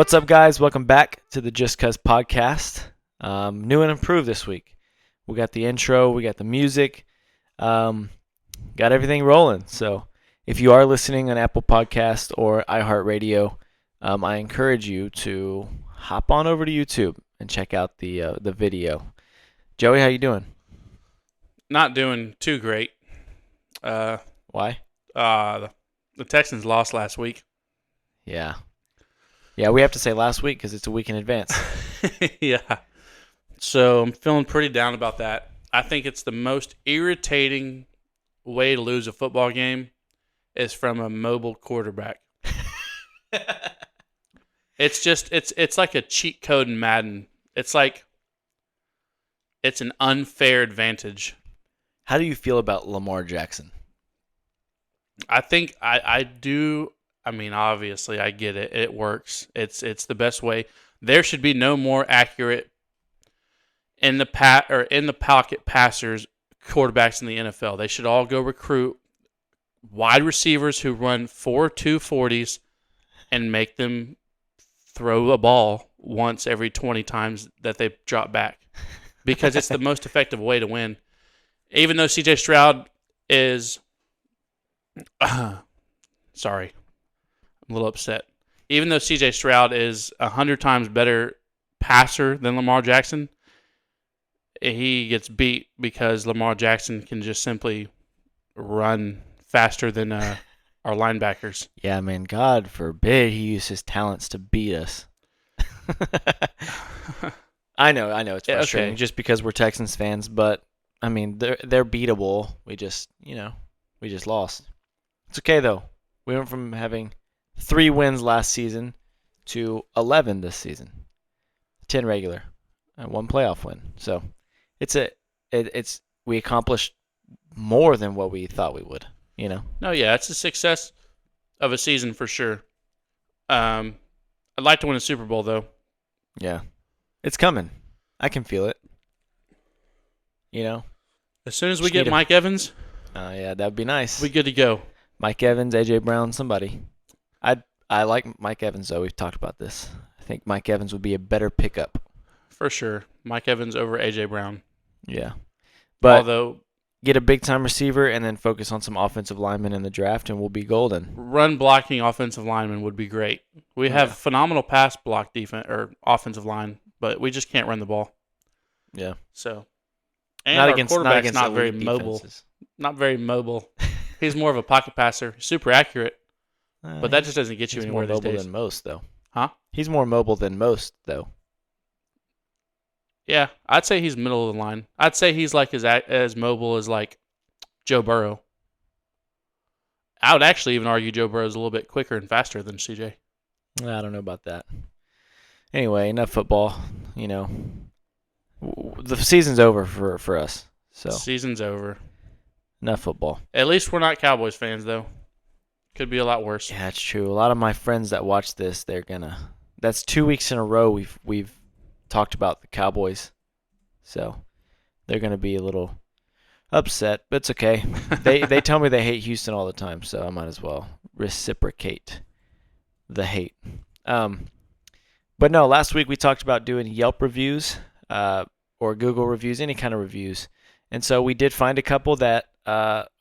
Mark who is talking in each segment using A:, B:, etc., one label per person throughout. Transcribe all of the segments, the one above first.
A: What's up, guys? Welcome back to the Just Cuz podcast. New and improved this week. We got the intro, we got the music, got everything rolling. So if you are listening on Apple Podcast or iHeartRadio, I encourage you to hop on over to YouTube and check out the video. Joey, how you doing?
B: Not doing too great.
A: Why?
B: The Texans lost last week.
A: Yeah, we have to say last week because it's a week in advance.
B: Yeah. So I'm feeling pretty down about that. I think it's the most irritating way to lose a football game is from a mobile quarterback. It's like a cheat code in Madden. It's like it's an unfair advantage.
A: How do you feel about Lamar Jackson?
B: I think I do. I mean, obviously, I get it. It works. It's the best way. There should be no more accurate in the pocket passers quarterbacks in the NFL. They should all go recruit wide receivers who run 4.240s and make them throw a ball once every 20 times that they drop back, because it's the most effective way to win. Even though C.J. Stroud is, sorry. I'm a little upset. Even though C.J. Stroud is 100 times better passer than Lamar Jackson, he gets beat because Lamar Jackson can just simply run faster than our linebackers.
A: Yeah, man, God forbid he used his talents to beat us. I know, it's frustrating just because we're Texans fans, but I mean, they're beatable. We just lost. It's okay though. We went from having 3 wins last season to 11 this season. 10 regular and 1 playoff win. So we accomplished more than what we thought we would,
B: No, yeah, it's a success of a season for sure. I'd like to win a Super Bowl though.
A: Yeah. It's coming. I can feel it.
B: As soon as we get Mike Evans,
A: yeah, that'd be nice.
B: we good to go.
A: Mike Evans, AJ Brown, somebody. I like Mike Evans though. We've talked about this. I think Mike Evans would be a better pickup.
B: For sure. Mike Evans over AJ Brown.
A: Yeah. But
B: although
A: get a big time receiver and then focus on some offensive linemen in the draft and we'll be golden.
B: Run blocking offensive linemen would be great. We have phenomenal pass block defense or offensive line, but we just can't run the ball.
A: Yeah.
B: So and
A: not
B: our
A: against,
B: quarterback's
A: not
B: very
A: elite
B: mobile.
A: defenses.
B: Not very mobile. He's more of a pocket passer, super accurate, but that just doesn't get you anywhere these days.
A: He's more mobile than most, though.
B: Huh?
A: He's more mobile than most, though.
B: Yeah, I'd say he's middle of the line. I'd say he's like as mobile as like Joe Burrow. I would actually even argue Joe Burrow's a little bit quicker and faster than CJ.
A: I don't know about that. Anyway, enough football. The season's over for us. So
B: season's over.
A: Enough football.
B: At least we're not Cowboys fans, though. Could be a lot worse.
A: Yeah, it's true. A lot of my friends that watch this, that's 2 weeks in a row we've talked about the Cowboys. So they're gonna be a little upset, but it's okay. They tell me they hate Houston all the time, so I might as well reciprocate the hate. But no, last week we talked about doing Yelp reviews, or Google reviews, any kind of reviews. And so we did find a couple that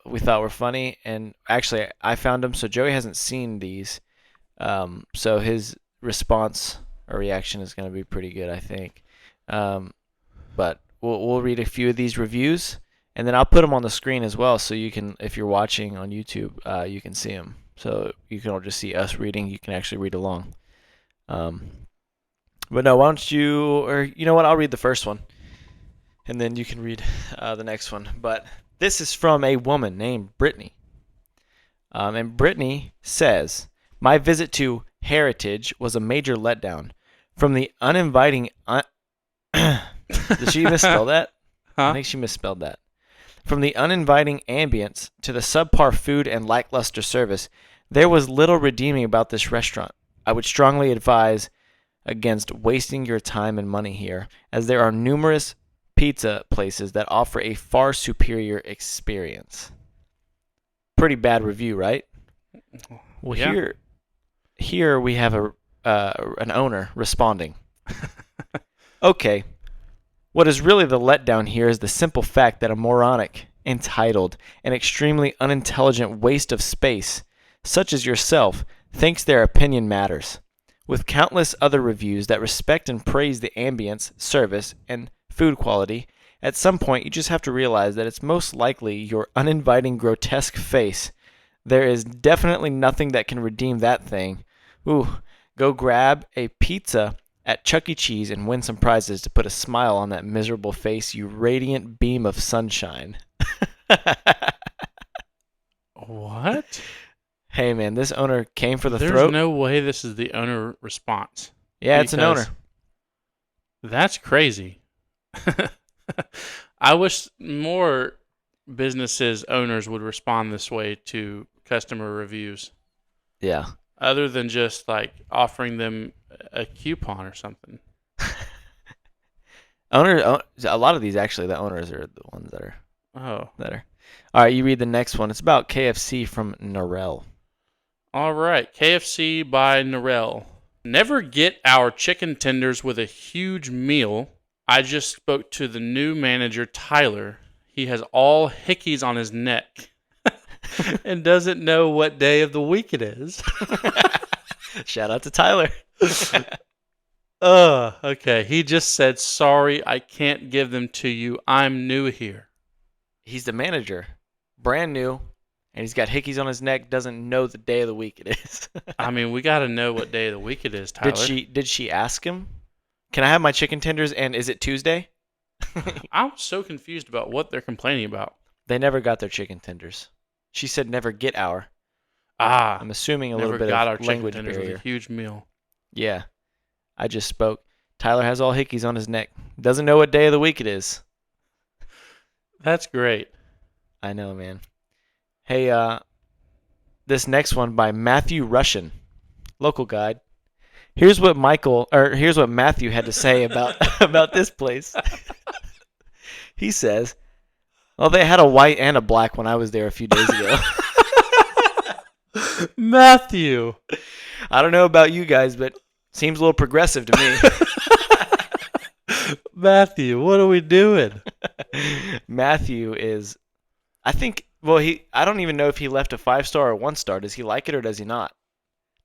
A: we thought were funny, and actually I found them, so Joey hasn't seen these. So his response or reaction is going to be pretty good, I think. But we'll read a few of these reviews, and then I'll put them on the screen as well, so you can, if you're watching on YouTube, you can see them. So you can all just see us reading. You can actually read along. But no, why don't you, or you know what, I'll read the first one, and then you can read the next one. But this is from a woman named Brittany. And Brittany says, my visit to Heritage was a major letdown. From the uninviting... Did she misspell that?
B: Huh?
A: I think she misspelled that. From the uninviting ambience to the subpar food and lackluster service, there was little redeeming about this restaurant. I would strongly advise against wasting your time and money here, as there are numerous pizza places that offer a far superior experience. Pretty bad review, right? Well,
B: yeah.
A: here we have an owner responding. Okay, what is really the letdown here is the simple fact that a moronic, entitled, and extremely unintelligent waste of space, such as yourself, thinks their opinion matters. With countless other reviews that respect and praise the ambience, service, and food quality, at some point you just have to realize that it's most likely your uninviting, grotesque face. There is definitely nothing that can redeem that thing. Ooh, go grab a pizza at Chuck E. Cheese and win some prizes to put a smile on that miserable face, you radiant beam of sunshine.
B: What?
A: Hey man, this owner came for the
B: There's
A: throat.
B: no way this is the owner response.
A: Yeah, it's an owner.
B: That's crazy. I wish more businesses owners would respond this way to customer reviews,
A: Yeah.
B: other than just like offering them a coupon or something.
A: A lot of these actually, the owners are the ones that are.
B: Oh,
A: All right, you read the next one. It's about KFC from Narelle.
B: all right. KFC by Narelle. Never get our chicken tenders with a huge meal. I just spoke to the new manager, Tyler. He has all hickeys on his neck and doesn't know what day of the week it is.
A: Shout out to Tyler.
B: Okay. He just said, sorry, I can't give them to you. I'm new here.
A: He's the manager, brand new, and he's got hickeys on his neck. Doesn't know the day of the week it is.
B: I mean, we got to know what day of the week it is, Tyler.
A: Did she ask him? Can I have my chicken tenders? And is it Tuesday?
B: I'm so confused about what they're complaining about.
A: They never got their chicken tenders. She said never get our.
B: Ah,
A: I'm assuming a
B: never
A: little bit
B: got
A: of
B: our chicken
A: language
B: tenders
A: barrier.
B: with a huge meal.
A: Yeah, I just spoke. Tyler has all hickeys on his neck. Doesn't know what day of the week it is.
B: That's great.
A: I know, man. Hey, this next one by Matthew Russian, local guide. Here's what Matthew had to say about about this place. He says, "Well, they had a white and a black when I was there a few days ago."
B: Matthew.
A: I don't know about you guys, but seems a little progressive to me.
B: Matthew, what are we doing?
A: Matthew is, I don't even know if he left a 5-star or 1-star. Does he like it or does he not?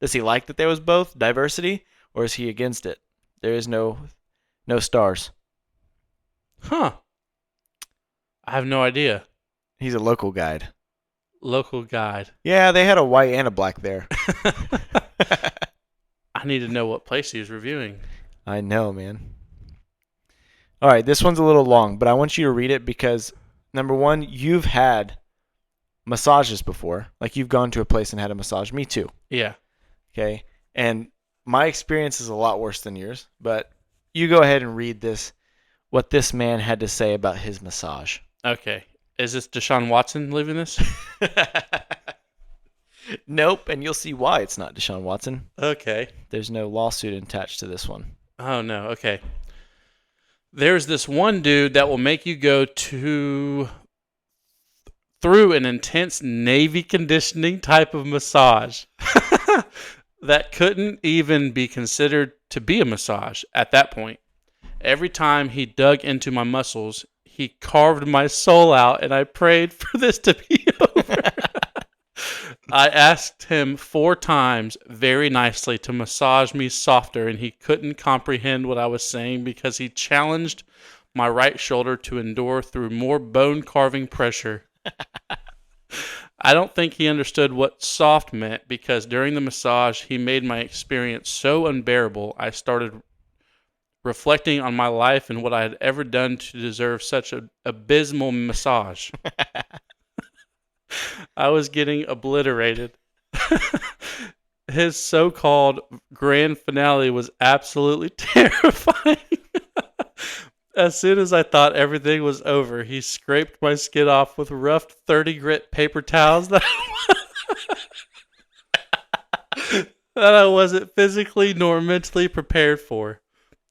A: Does he like that there was both diversity, or is he against it? There is no stars.
B: Huh. I have no idea.
A: He's a local guide.
B: Local guide.
A: Yeah, they had a white and a black there.
B: I need to know what place he was reviewing.
A: I know, man. All right, this one's a little long, but I want you to read it because, number one, you've had massages before. Like, you've gone to a place and had a massage. Me too.
B: Yeah.
A: Okay? And my experience is a lot worse than yours, but you go ahead and read what this man had to say about his massage.
B: Okay. Is this Deshaun Watson leaving this?
A: Nope, and you'll see why it's not Deshaun Watson.
B: Okay.
A: There's no lawsuit attached to this one.
B: Oh, no. Okay. There's this one dude that will make you go through an intense Navy conditioning type of massage that couldn't even be considered to be a massage at that point. Every time he dug into my muscles, he carved my soul out, and I prayed for this to be over. I asked him 4 times very nicely to massage me softer, and he couldn't comprehend what I was saying because he challenged my right shoulder to endure through more bone-carving pressure. I don't think he understood what soft meant because during the massage, he made my experience so unbearable, I started reflecting on my life and what I had ever done to deserve such an abysmal massage. I was getting obliterated. His so-called grand finale was absolutely terrifying. As soon as I thought everything was over, he scraped my skin off with rough 30 grit paper towels that I wasn't physically nor mentally prepared for.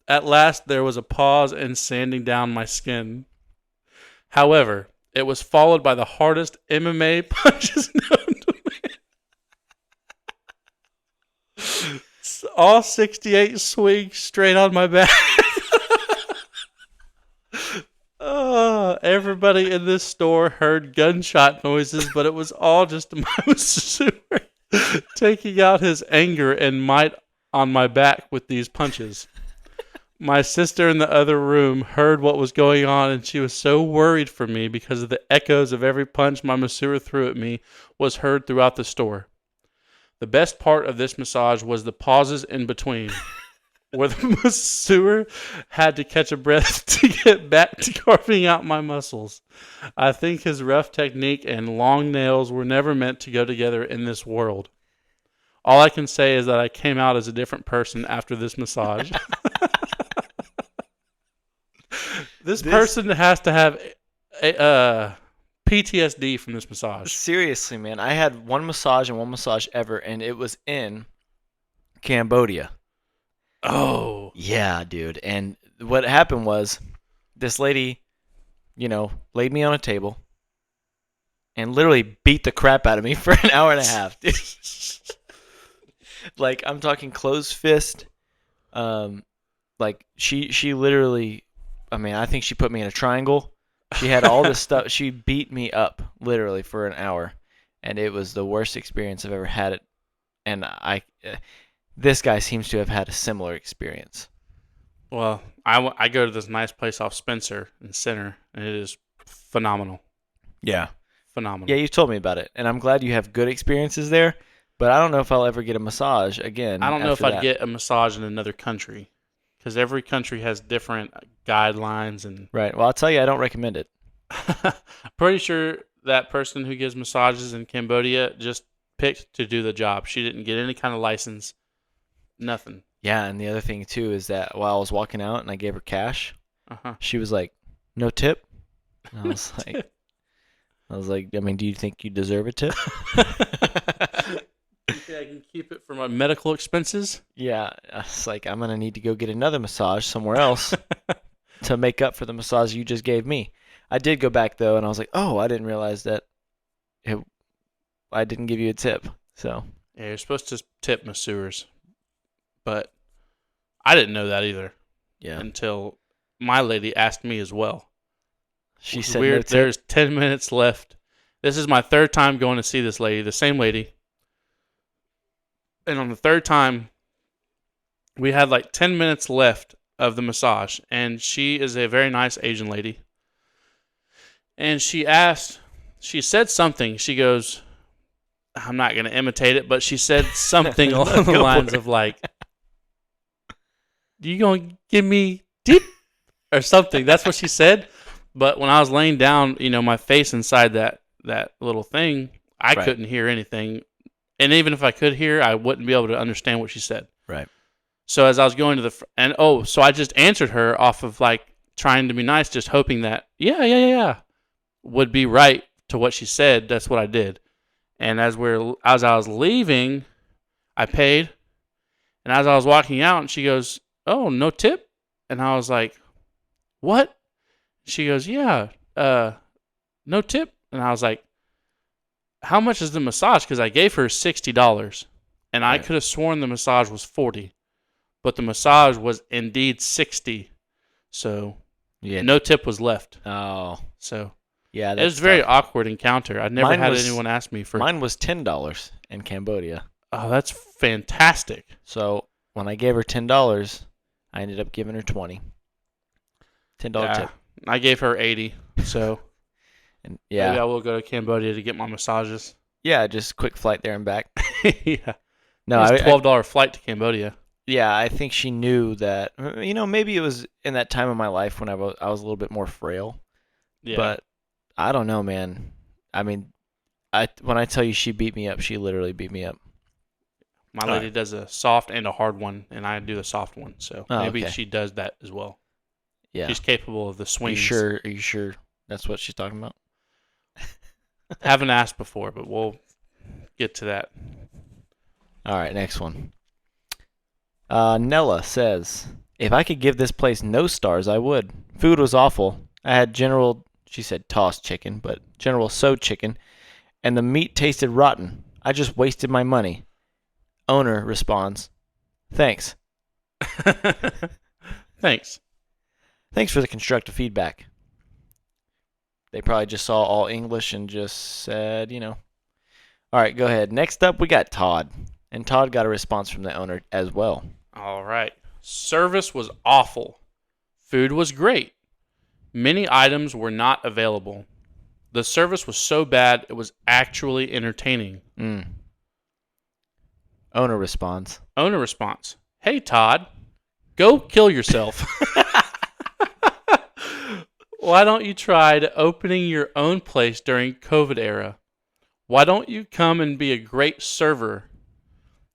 B: At last, there was a pause and sanding down my skin. However, it was followed by the hardest MMA punches known to man. all 68 swings straight on my back. Everybody in this store heard gunshot noises, but it was all just my masseuse taking out his anger and might on my back with these punches. My sister in the other room heard what was going on, and she was so worried for me because of the echoes of every punch my masseur threw at me was heard throughout the store. The best part of this massage was the pauses in between, where the masseur had to catch a breath to get back to carving out my muscles. I think his rough technique and long nails were never meant to go together in this world. All I can say is that I came out as a different person after this massage. This person has to have PTSD from this massage.
A: Seriously, man. I had one massage and one massage ever, and it was in Cambodia.
B: Oh.
A: Yeah, dude. And what happened was this lady, laid me on a table and literally beat the crap out of me for an hour and a half, dude. Like, I'm talking closed fist. Like, she literally, I think she put me in a triangle. She had all this stuff. She beat me up literally for an hour, and it was the worst experience I've ever had. It, and this guy seems to have had a similar experience.
B: Well, I go to this nice place off Spencer in Center, and it is phenomenal.
A: Yeah.
B: Phenomenal.
A: Yeah, you told me about it, and I'm glad you have good experiences there, but I don't know if I'll ever get a massage again.
B: I don't know if
A: after
B: I'd
A: that.
B: get a massage in another country, because every country has different guidelines and.
A: Right. Well, I'll tell you, I don't recommend it.
B: Pretty sure that person who gives massages in Cambodia just picked to do the job. She didn't get any kind of license. Nothing.
A: Yeah, and the other thing too is that while I was walking out and I gave her cash, she was like, "No tip." And I was like, do you think you deserve a tip?
B: Yeah, I can keep it for my medical expenses.
A: Yeah, I was like, I'm gonna need to go get another massage somewhere else to make up for the massage you just gave me. I did go back though, and I was like, oh, I didn't realize that I didn't give you a tip. So
B: yeah, you're supposed to tip masseurs, but I didn't know that either.
A: Yeah.
B: Until my lady asked me as well.
A: She said,
B: weird.
A: No tip.
B: There's 10 minutes left. This is my third time going to see this lady, the same lady. And on the third time, we had like 10 minutes left of the massage. And she is a very nice Asian lady. And she said something. She goes, I'm not going to imitate it, but she said something along the lines of like, you going to give me deep or something. That's what she said. But when I was laying down, my face inside that little thing, I couldn't hear anything. And even if I could hear, I wouldn't be able to understand what she said.
A: Right.
B: So as I was going to so I just answered her off of like trying to be nice, just hoping that, yeah, would be right to what she said. That's what I did. And as I was leaving, I paid. And as I was walking out, and she goes, oh, no tip? And I was like, what? She goes, yeah, no tip. And I was like, how much is the massage? Because I gave her $60. And I could have sworn the massage was $40. But the massage was indeed $60. So no tip was left.
A: Oh.
B: So
A: yeah,
B: it was a very awkward encounter. I'd never had anyone ask me for.
A: Mine was $10 in Cambodia.
B: Oh, that's fantastic.
A: So when I gave her $10, I ended up giving her $20. $10 tip.
B: I gave her $80. So
A: and
B: maybe I will go to Cambodia to get my massages.
A: Yeah, just quick flight there and back.
B: Yeah.
A: No,
B: it's a $12 flight to Cambodia.
A: Yeah, I think she knew that. Maybe it was in that time of my life when I was a little bit more frail. Yeah. But I don't know, man. When I tell you she beat me up, she literally beat me up.
B: My lady does a soft and a hard one, and I do the soft one. So maybe she does that as well.
A: Yeah.
B: She's capable of the swings.
A: Are you sure that's what she's talking about?
B: Haven't asked before, but we'll get to that.
A: All right, next one. Nella says, if I could give this place no stars, I would. Food was awful. I had she said tossed chicken, but General So chicken, and the meat tasted rotten. I just wasted my money. Owner responds, Thanks.
B: Thanks.
A: Thanks for the constructive feedback. They probably just saw all English and just said, All right, go ahead. Next up, we got Todd. And Todd got a response from the owner as well.
B: All right. Service was awful. Food was great. Many items were not available. The service was so bad it was actually entertaining.
A: Owner responds.
B: Owner response. Hey, Todd, go kill yourself. Why don't you try to opening your own place during COVID era? Why don't you come and be a great server?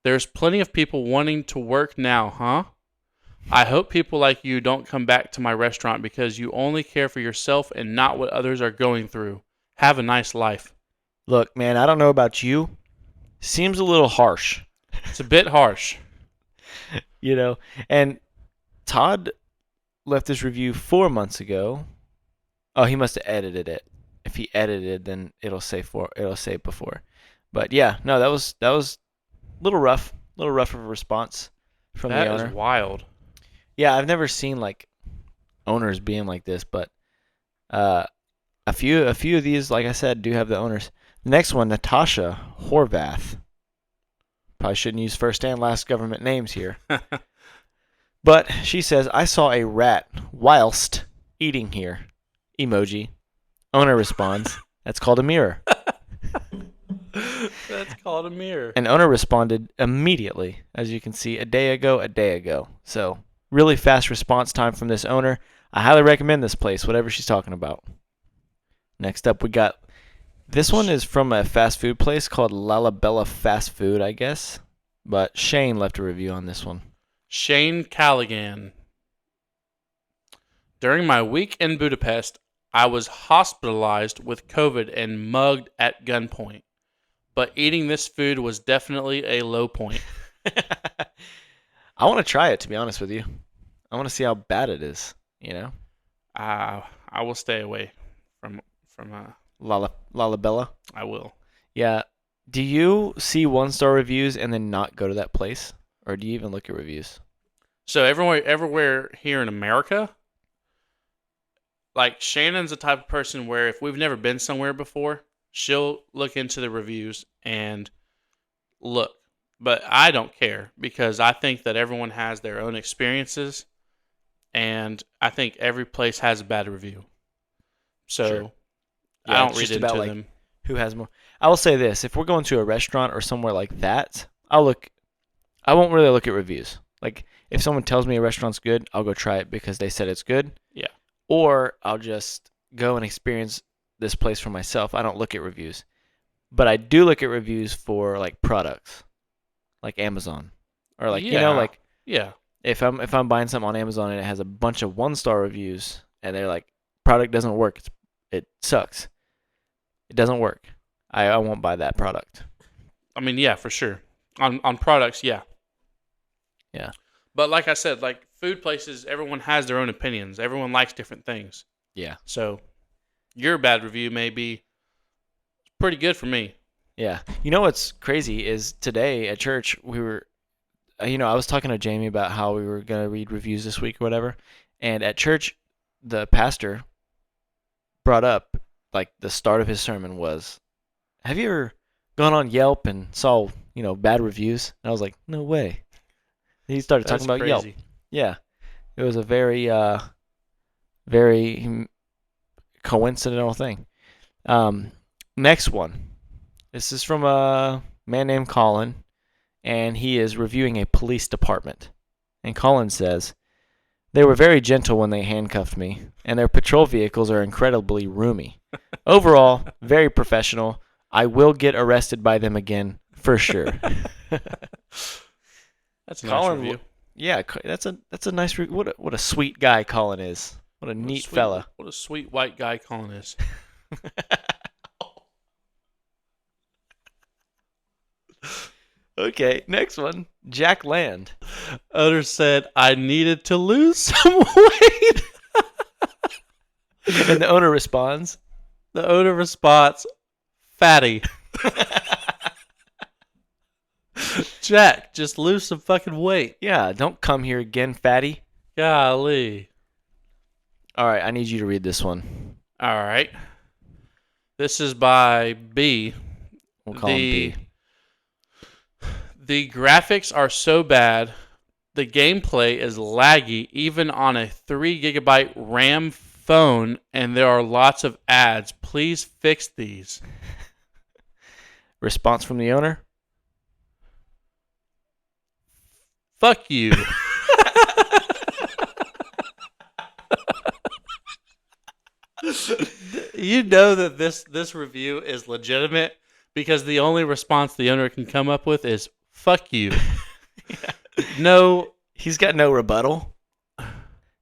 B: There's plenty of people wanting to work now, huh? I hope people like you don't come back to my restaurant because you only care for yourself and not what others are going through. Have a nice life.
A: Look, man, I don't know about you. Seems a little harsh.
B: It's a bit harsh.
A: And Todd left this review 4 months ago. Oh, he must have edited it. If he edited, then it'll say before. But yeah, no, that was a little rough of a response from the owner.
B: That is wild.
A: Yeah, I've never seen like owners being like this, but a few of these, like I said, do have the owners. The next one, Natasha Horvath. Probably shouldn't use first and last government names here. But she says, I saw a rat whilst eating here. Emoji. Owner responds, that's called a mirror.
B: That's called a mirror.
A: And owner responded immediately, as you can see, a day ago. So really fast response time from this owner. I highly recommend this place, whatever she's talking about. Next up, we got, this one is from a fast food place called Lalabella Fast Food, I guess. But Shane left a review on this one.
B: Shane Callaghan. During my week in Budapest, I was hospitalized with COVID and mugged at gunpoint. But eating this food was definitely a low point.
A: I want to try it, to be honest with you. I want to see how bad it is,
B: I will stay away from
A: Lalabella.
B: I will.
A: Yeah. Do you see 1-star reviews and then not go to that place? Or do you even look at reviews?
B: So everywhere here in America, like Shannon's the type of person where if we've never been somewhere before, she'll look into the reviews and look. But I don't care because I think that everyone has their own experiences, and I think every place has a bad review. So
A: Sure.
B: I
A: Yeah,
B: don't
A: it's
B: read
A: just
B: into
A: about, like,
B: them.
A: who has more. I will say this. If we're going to a restaurant or somewhere like that, I won't really look at reviews. Like, if someone tells me a restaurant's good, I'll go try it because they said it's good.
B: Yeah.
A: Or I'll just go and experience this place for myself. I don't look at reviews. But I do look at reviews for, like, products. Like Amazon. Or, like, like,
B: Yeah.
A: if I'm buying something on Amazon and it has a bunch of 1-star reviews and they're like, product doesn't work, it sucks. It doesn't work. I won't buy that product.
B: I mean, yeah, for sure. On products, yeah.
A: Yeah.
B: But like I said, like food places, everyone has their own opinions. Everyone likes different things.
A: Yeah.
B: So your bad review may be pretty good for me.
A: Yeah. You know what's crazy is today at church we were, I was talking to Jamie about how we were going to read reviews this week or whatever. And at church, the pastor brought up, like, the start of his sermon was, have you ever gone on Yelp and saw, bad reviews? And I was like, no way. He started
B: That's
A: talking about
B: crazy.
A: Yelp. Yeah. It was a very, very coincidental thing. Next one. This is from a man named Colin, and he is reviewing a police department. And Colin says, they were very gentle when they handcuffed me, and their patrol vehicles are incredibly roomy. Overall, very professional. I will get arrested by them again, for sure.
B: That's a
A: Colin,
B: nice review.
A: Yeah, that's a nice what a sweet guy Colin is. What a neat fella.
B: What a sweet white guy Colin is.
A: Okay, next one. Jack Land.
B: Owner said I needed to lose some weight.
A: And the owner responds,
B: The owner responds, fatty. Jack, just lose some fucking weight.
A: Yeah, don't come here again, fatty.
B: Golly.
A: All right, I need you to read this one.
B: All right. This is by B.
A: We'll call him B.
B: The graphics are so bad. The gameplay is laggy even on a 3 gigabyte RAM phone, and there are lots of ads. Please fix these.
A: Response from the owner?
B: Fuck you. You know that this review is legitimate because the only response the owner can come up with is fuck you.
A: Yeah.
B: No,
A: He's got no rebuttal.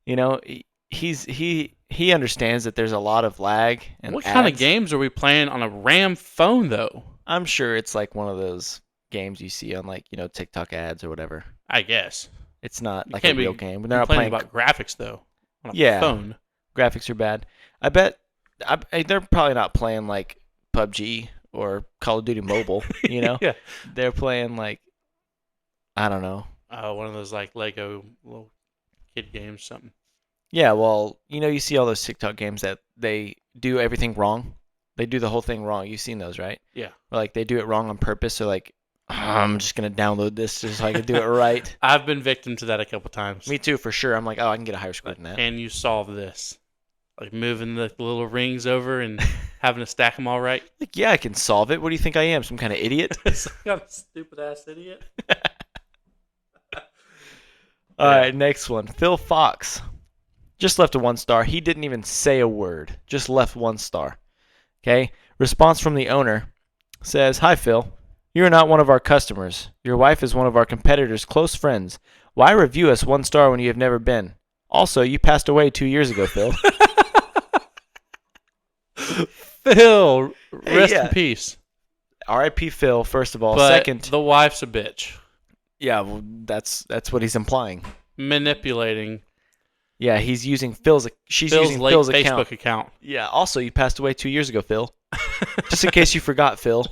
A: You know, he understands that there's a lot of lag and
B: what
A: ads.
B: kind of games are we playing on a RAM phone though?
A: I'm sure it's like one of those games you see on like, TikTok ads or whatever.
B: I guess.
A: It's not
B: You
A: like a
B: can't
A: real
B: be
A: game. They're not playing
B: about graphics though on a
A: Yeah.
B: phone.
A: Graphics are bad. I bet they're probably not playing like PUBG or Call of Duty Mobile,
B: Yeah.
A: They're playing like, I don't know.
B: One of those like Lego little kid games, something.
A: Yeah, well, you see all those TikTok games that they do everything wrong. They do the whole thing wrong. You've seen those, right?
B: Yeah.
A: Or like they do it wrong on purpose. So like, I'm just gonna download this just so I can do it right.
B: I've been victim to that a couple times.
A: Me too, for sure. I'm like, oh, I can get a higher score than that.
B: Can you solve this? Like moving the little rings over and having to stack them all right.
A: Like, yeah, I can solve it. What do you think I am? Some kind of idiot?
B: Some kind of stupid ass idiot.
A: All right, next one. Phil Fox just left a 1 star. He didn't even say a word. Just left 1 star. Okay. Response from the owner says, "Hi Phil. You are not one of our customers. Your wife is one of our competitors' close friends. Why review us 1 star when you have never been? Also, you passed away 2 years ago, Phil."
B: Phil, rest
A: yeah.
B: in peace.
A: R.I.P. Phil, first of all.
B: But
A: Second,
B: the wife's a bitch.
A: yeah, well, that's what he's implying.
B: Manipulating
A: Yeah, he's using Phil's. She's
B: Phil's
A: using
B: late
A: Phil's
B: Facebook account.
A: Yeah. Also, you passed away 2 years ago, Phil. Just in case you forgot, Phil.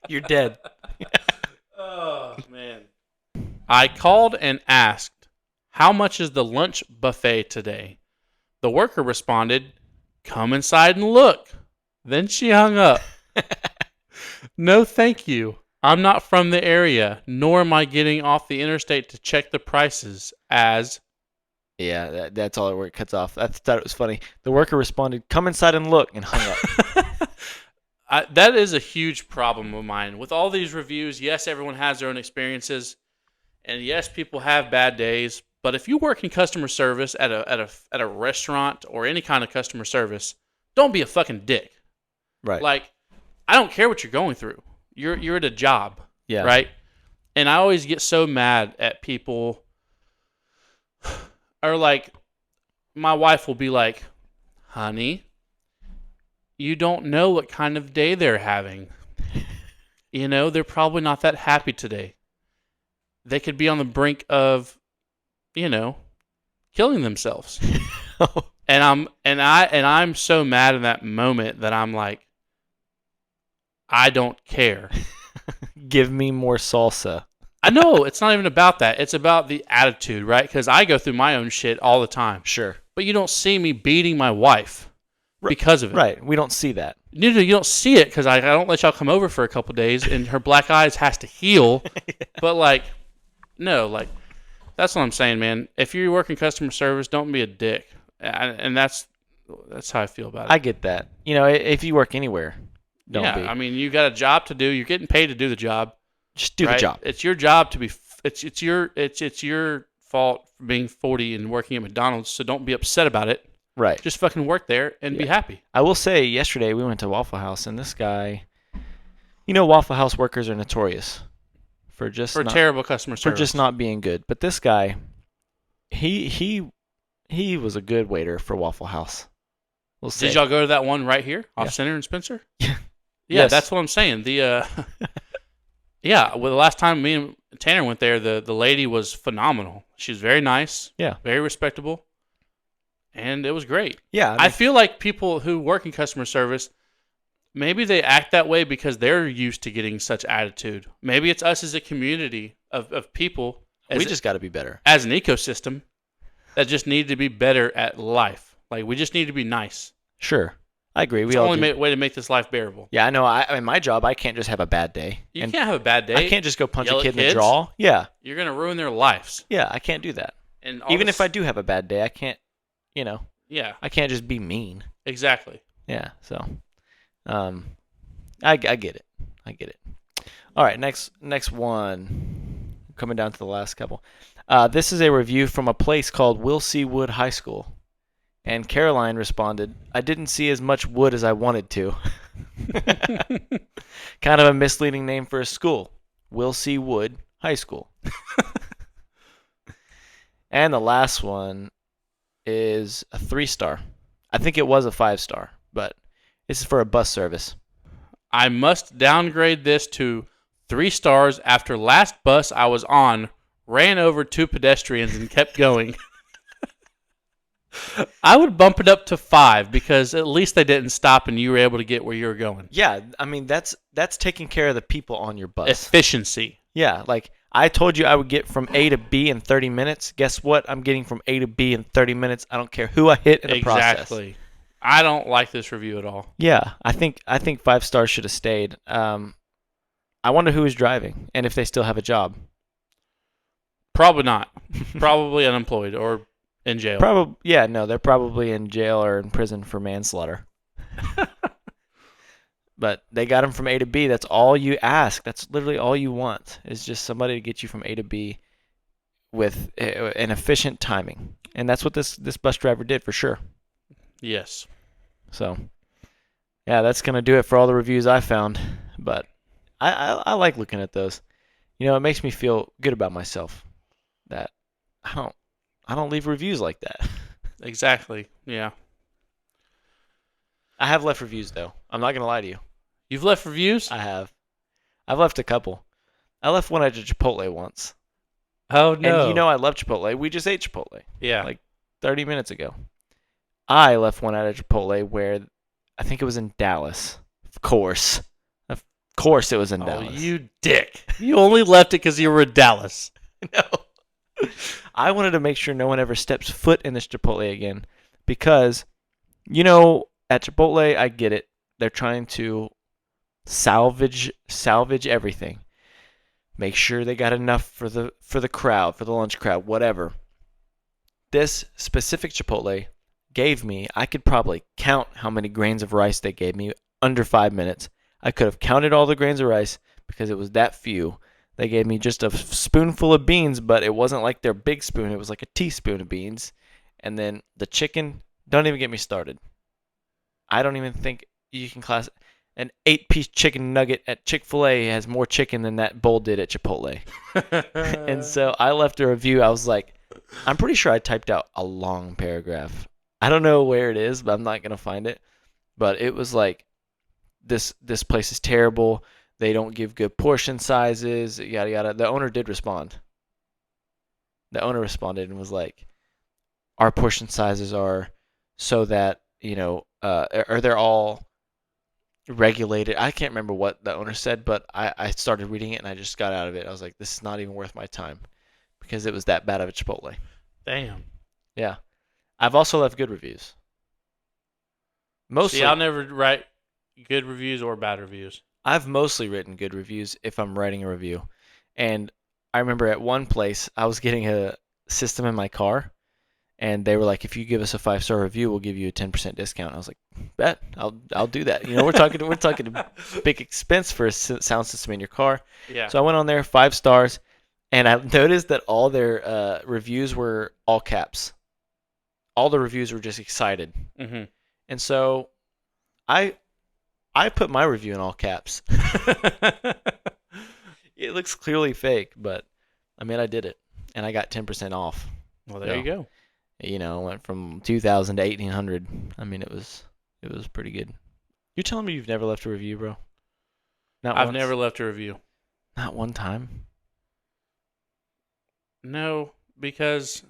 A: You're dead.
B: Oh man. I called and asked, "How much is the lunch buffet today?" The worker responded, "Come inside and look." Then she hung up. No, thank you. I'm not from the area, nor am I getting off the interstate to check the prices as...
A: Yeah, that's all where it cuts off. I thought it was funny. The worker responded, "Come inside and look," and hung up.
B: That is a huge problem of mine. With all these reviews, yes, everyone has their own experiences, and yes, people have bad days. But if you work in customer service at a restaurant or any kind of customer service, don't be a fucking dick.
A: Right.
B: Like, I don't care what you're going through. You're at a job,
A: Yeah.
B: right? And I always get so mad at people. Or like, my wife will be like, "Honey, you don't know what kind of day they're having. They're probably not that happy today. They could be on the brink of, killing themselves." And I'm so mad in that moment that I'm like, I don't care.
A: Give me more salsa.
B: I know it's not even about that. It's about the attitude, right? Because I go through my own shit all the time.
A: Sure.
B: But you don't see me beating my wife because of it.
A: Right. We don't see that.
B: You don't see it because I don't let y'all come over for a couple days and her black eyes has to heal. Yeah. But no, that's what I'm saying, man. If you work in customer service, don't be a dick. And that's how I feel about it.
A: I get that. If you work anywhere, don't be.
B: I mean, you got a job to do. You're getting paid to do the job.
A: Just do the job.
B: It's your job to be. It's your fault for being 40 and working at McDonald's. So don't be upset about it.
A: Right.
B: Just fucking work there and be happy.
A: I will say, yesterday we went to Waffle House, and this guy, Waffle House workers are notorious for
B: terrible customer service.
A: For just not being good. But this guy, he was a good waiter for Waffle House. We'll see.
B: Did y'all go to that one right here off Center in Spencer? Yeah, that's what I'm saying. Yeah, well, the last time me and Tanner went there, the lady was phenomenal. She was very nice.
A: Yeah.
B: Very respectable. And it was great.
A: Yeah.
B: I feel like people who work in customer service maybe they act that way because they're used to getting such attitude. Maybe it's us as a community of people
A: We
B: as
A: just got to be better.
B: as an ecosystem that just need to be better at life. Like we just need to be nice.
A: Sure, I agree.
B: It's
A: We
B: the
A: all
B: only
A: do.
B: way to make this life bearable.
A: Yeah, I know. In my job, I can't just have a bad day,
B: You
A: and
B: can't have a bad
A: I
B: day.
A: can't just go punch a
B: Yell at
A: kid in the
B: kids.
A: jaw. Yeah,
B: You're gonna ruin their lives.
A: yeah, I can't do that.
B: And all
A: Even if I
B: this,
A: do have a bad day, I can't. You know,
B: yeah,
A: I can't just be mean.
B: exactly.
A: Yeah. So, um, I get it. I get it. All right, next one. Coming down to the last couple. This is a review from a place called Willsey Wood High School. And Caroline responded, I didn't see as much wood as I wanted to. Kind of a misleading name for a school. Willsey Wood High School. And the last one is a 3-star. I think it was a 5-star, but this is for a bus service.
B: I must downgrade this to 3 stars after last bus I was on ran over 2 pedestrians and kept going. I would bump it up to 5 because at least they didn't stop and you were able to get where you were going.
A: Yeah, I mean that's taking care of the people on your bus.
B: Efficiency.
A: Yeah, like I told you I would get from A to B in 30 minutes. Guess what? I'm getting from A to B in 30 minutes. I don't care who I hit in the process.
B: Exactly. I don't like this review at all.
A: Yeah, I think 5 stars should have stayed. I wonder who is driving and if they still have a job.
B: Probably not. Probably unemployed or in jail.
A: Probably, yeah, no, they're probably in jail or in prison for manslaughter. But they got them from A to B. That's all you ask. That's literally all you want is just somebody to get you from A to B with an efficient timing. And that's what this bus driver did for sure.
B: Yes.
A: So, yeah, that's going to do it for all the reviews I found. But I like looking at those. You know, it makes me feel good about myself that I don't leave reviews like that.
B: Exactly. Yeah.
A: I have left reviews though. I'm not going to lie to you.
B: You've left reviews?
A: I have. I've left a couple. I left one at Chipotle once.
B: Oh no.
A: And you know I love Chipotle. We just ate Chipotle
B: Yeah.
A: like 30 minutes ago. I left one at a Chipotle where I think it was in Dallas. Of course it was in Dallas.
B: You dick. You only left it because you were in Dallas.
A: No. I wanted to make sure no one ever steps foot in this Chipotle again because, you know, at Chipotle, I get it. They're trying to salvage everything. Make sure they got enough for the crowd, for the lunch crowd, whatever. This specific Chipotle gave me, I could probably count how many grains of rice they gave me under 5 minutes. I could have counted all the grains of rice because it was that few. They gave me just a spoonful of beans, but it wasn't like their big spoon. It was like a teaspoon of beans. And then the chicken, don't even get me started. I don't even think you can class an 8-piece chicken nugget at Chick-fil-A has more chicken than that bowl did at Chipotle. And so I left a review. I was like, I'm pretty sure I typed out a long paragraph. I don't know where it is, but I'm not going to find it. But it was like, this place is terrible. They don't give good portion sizes, yada, yada. The owner did respond. The owner responded and was like, our portion sizes are so that, you know, or they're all regulated. I can't remember what the owner said, but I started reading it and I just got out of it. I was like, this is not even worth my time because it was that bad of a Chipotle.
B: Damn.
A: Yeah. I've also left good reviews. Mostly,
B: See, I'll never write good reviews or bad reviews.
A: I've mostly written good reviews if I'm writing a review. And I remember at one place I was getting a system in my car and they were like, if you give us a 5-star review, we'll give you a 10% discount. I was like, bet, I'll do that. You know, we're talking a big expense for a sound system in your car.
B: Yeah.
A: So I went on there, 5 stars, and I noticed that all their reviews were all caps. All the reviews were just excited.
B: Mm-hmm.
A: And so I put my review in all caps. It looks clearly fake, but I mean, I did it, and I got 10% off.
B: Well, there you go.
A: You know, went from 2,000 to 1,800. I mean, it was pretty good. You're telling me you've never left a review, bro?
B: I've never left a review.
A: Not one time.
B: No, because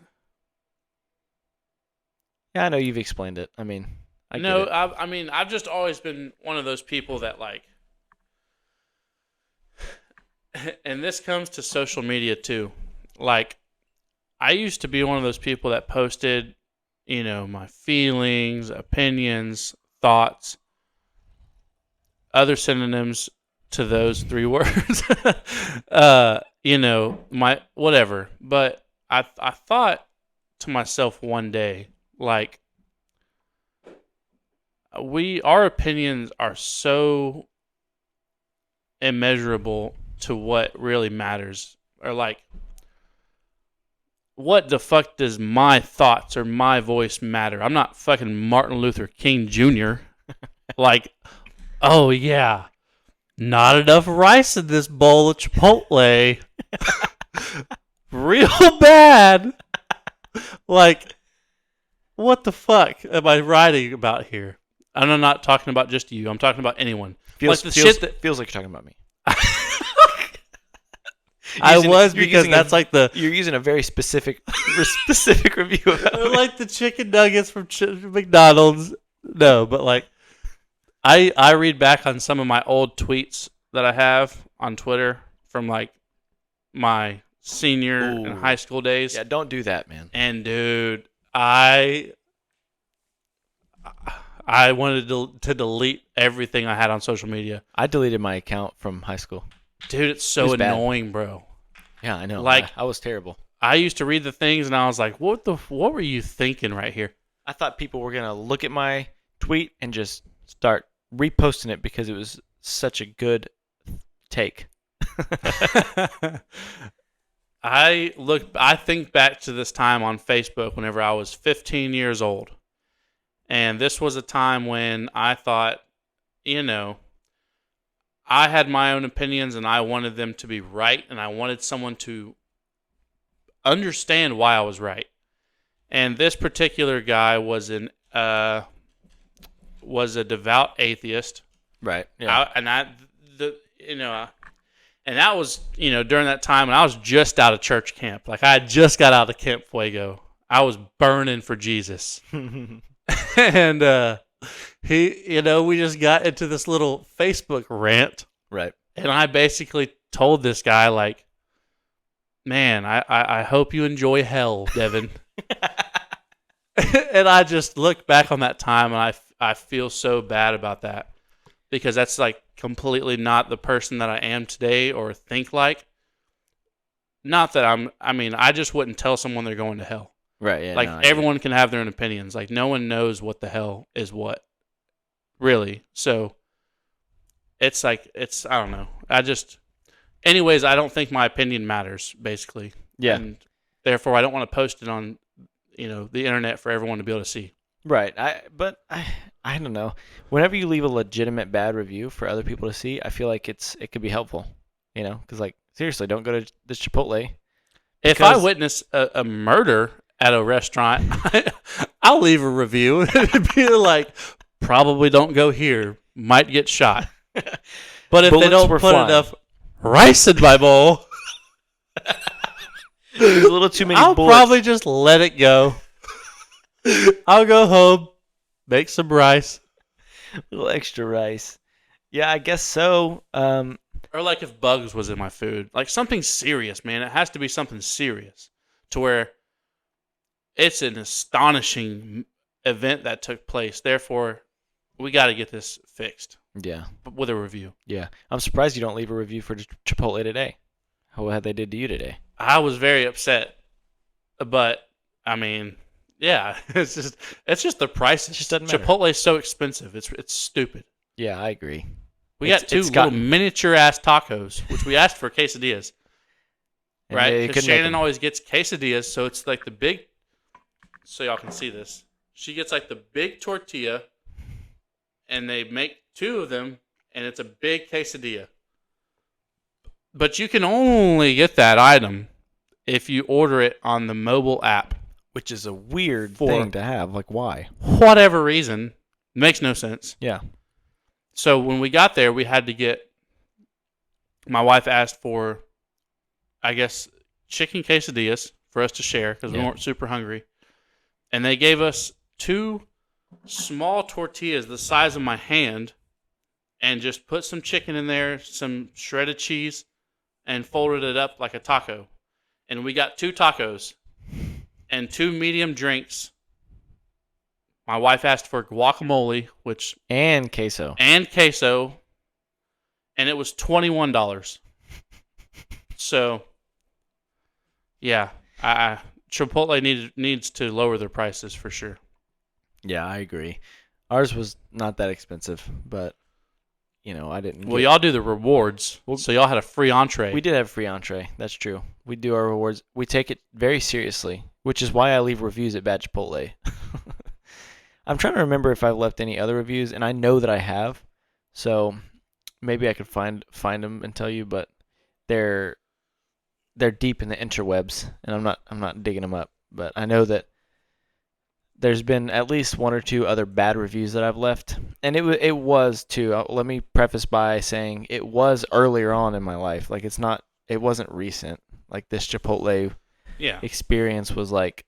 A: Yeah, I know you've explained it. I mean, I get
B: No,
A: it.
B: I mean, I've just always been one of those people that like, and this comes to social media too. Like, I used to be one of those people that posted, my feelings, opinions, thoughts, other synonyms to those three words. My whatever. But I thought to myself one day, like, our opinions are so immeasurable to what really matters, or like, what the fuck does my thoughts or my voice matter? I'm not fucking Martin Luther King Jr. Like, oh yeah, not enough rice in this bowl of Chipotle. Real bad. Like, what the fuck am I writing about here? And I'm not talking about just you. I'm talking about anyone.
A: Feels,
B: like the
A: feels,
B: shit that
A: feels like you're talking about me.
B: I was,
A: you're
B: because
A: using
B: that's like the
A: You're using a very specific review about me.
B: like the chicken nuggets from McDonald's. No, but like I read back on some of my old tweets that I have on Twitter from like my senior and
A: Ooh.
B: high school days.
A: Yeah, don't do that, man.
B: And dude, I wanted to delete everything I had on social media.
A: I deleted my account from high school.
B: Dude, it's
A: It
B: so
A: was bad.
B: annoying, bro.
A: Yeah, I know.
B: Like,
A: I was terrible.
B: I used to read the things and I was like, what were you thinking right here?
A: I thought people were going to look at my tweet and just start reposting it because it was such a good take.
B: I think back to this time on Facebook whenever I was 15 years old. And this was a time when I thought, I had my own opinions and I wanted them to be right, and I wanted someone to understand why I was right. And this particular guy was a devout atheist.
A: Right. Yeah.
B: And that was, during that time when I was just out of church camp. Like, I had just got out of Camp Fuego. I was burning for Jesus. And we just got into this little Facebook rant.
A: Right.
B: And I basically told this guy, like, man, I hope you enjoy hell, Devin. And I just look back on that time and I feel so bad about that, because that's like completely not the person that I am today or think like. Not that I just wouldn't tell someone they're going to hell.
A: Right. Yeah.
B: Like, everyone can have their own opinions. Like, no one knows what the hell is what, really. So it's like, I don't know. Anyways, I don't think my opinion matters, basically.
A: Yeah.
B: And therefore, I don't want to post it on, the internet for everyone to be able to see.
A: Right. I don't know. Whenever you leave a legitimate bad review for other people to see, I feel like it could be helpful. Because, like, seriously, don't go to this Chipotle.
B: If I witness a murder at a restaurant, I'll leave a review. It'd be like, probably don't go here. Might get shot. But if
A: Bullets
B: they don't
A: were
B: put
A: flying.
B: enough rice in my bowl,
A: There's a little too many
B: I'll
A: bullets.
B: probably just let it go. I'll go home, make some rice.
A: A little extra rice. Yeah, I guess so.
B: Or like if bugs was in my food. Like something serious, man. It has to be something serious to where it's an astonishing event that took place. Therefore, we got to get this fixed
A: Yeah.
B: with a review.
A: Yeah. I'm surprised you don't leave a review for Chipotle today. What they did to you today.
B: I was very upset, but I mean, yeah, it's just the price.
A: It just doesn't matter.
B: Chipotle is so expensive. It's stupid.
A: Yeah, I agree.
B: We got two little miniature ass tacos, which we asked for quesadillas,
A: And
B: right?
A: they
B: Because
A: couldn't make
B: Shannon
A: them.
B: always gets quesadillas, so it's like the big. So y'all can see this. She gets like the big tortilla, and they make two of them, and it's a big quesadilla. But you can only get that item if you order it on the mobile app.
A: Which is a weird
B: For-
A: thing to have. Like, why?
B: Whatever reason, makes no sense.
A: Yeah.
B: So when we got there, we had to get. My wife asked for, I guess, chicken quesadillas for us to share because we
A: Yeah.
B: weren't super hungry, and they gave us two small tortillas the size of my hand and just put some chicken in there, some shredded cheese, and folded it up like a taco. And we got 2 tacos and 2 medium drinks. My wife asked for guacamole, which
A: And queso.
B: and queso, and it was $21. So, yeah, Chipotle needs to lower their prices for sure.
A: Yeah, I agree. Ours was not that expensive, but I didn't.
B: Well, y'all do the rewards, so y'all had a free entree.
A: We did have free entree. That's true. We do our rewards. We take it very seriously, which is why I leave reviews at Bad Chipotle. I'm trying to remember if I've left any other reviews, and I know that I have. So maybe I could find them and tell you, but they're deep in the interwebs, and I'm not digging them up. But I know that there's been at least 1 or 2 other bad reviews that I've left, and it was too. Let me preface by saying it was earlier on in my life. Like it wasn't recent. Like this Chipotle experience was like,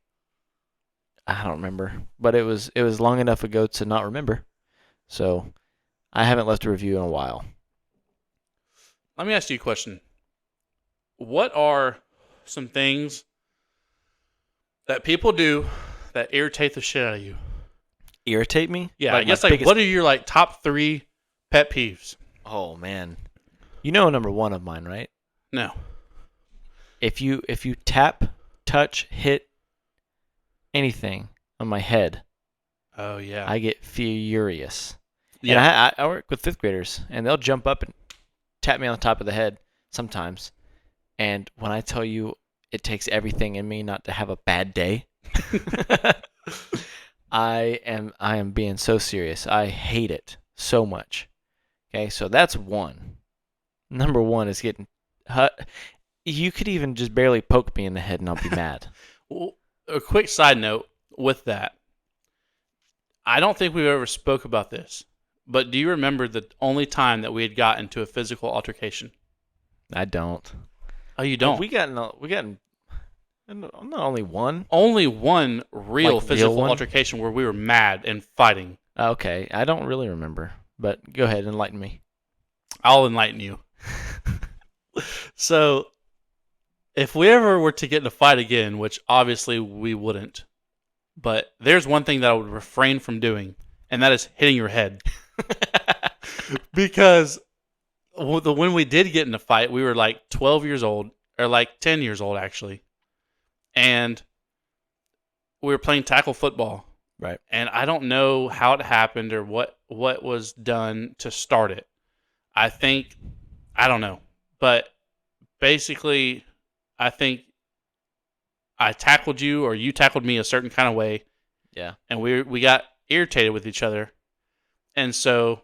A: I don't remember, but it was long enough ago to not remember. So I haven't left a review in a while.
B: Let me ask you a question. What are some things that people do that irritate the shit out of you?
A: Irritate me?
B: Yeah, I guess what are your top 3 pet peeves?
A: Oh man, number 1 of mine, right?
B: No.
A: If you tap, touch, hit anything on my head,
B: oh yeah,
A: I get furious.
B: Yeah,
A: and I work with 5th graders, and they'll jump up and tap me on the top of the head sometimes. And when I tell you, it takes everything in me not to have a bad day. I am being so serious. I hate it so much. Okay, so that's 1. Number 1 is getting you could even just barely poke me in the head and I'll be mad.
B: Well, a quick side note with that. I don't think we've ever spoke about this, but do you remember the only time that we had got into a physical altercation?
A: I don't.
B: Oh, you don't?
A: We got not only one.
B: Only one real physical
A: one?
B: altercation where we were mad and fighting.
A: Okay, I don't really remember, but go ahead, enlighten me.
B: I'll enlighten you. So, if we ever were to get in a fight again, which obviously we wouldn't, but there's one thing that I would refrain from doing, and that is hitting your head. Because when we did get in a fight, we were like 12 years old, or like 10 years old actually, and we were playing tackle football.
A: Right.
B: And I don't know how it happened or what was done to start it. I don't know. But basically, I think I tackled you or you tackled me a certain kind of way.
A: Yeah.
B: And we got irritated with each other. And so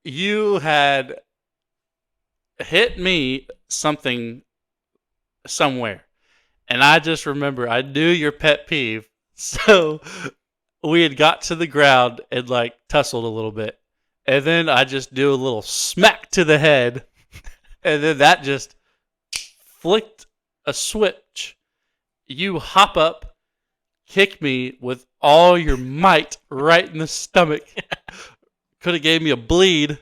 B: you had hit me something somewhere. And I just remember I knew your pet peeve. So we had got to the ground and like tussled a little bit. And then I just do a little smack to the head. And then that just flicked a switch. You hop up, kick me with all your might right in the stomach. Could have gave me a bleed.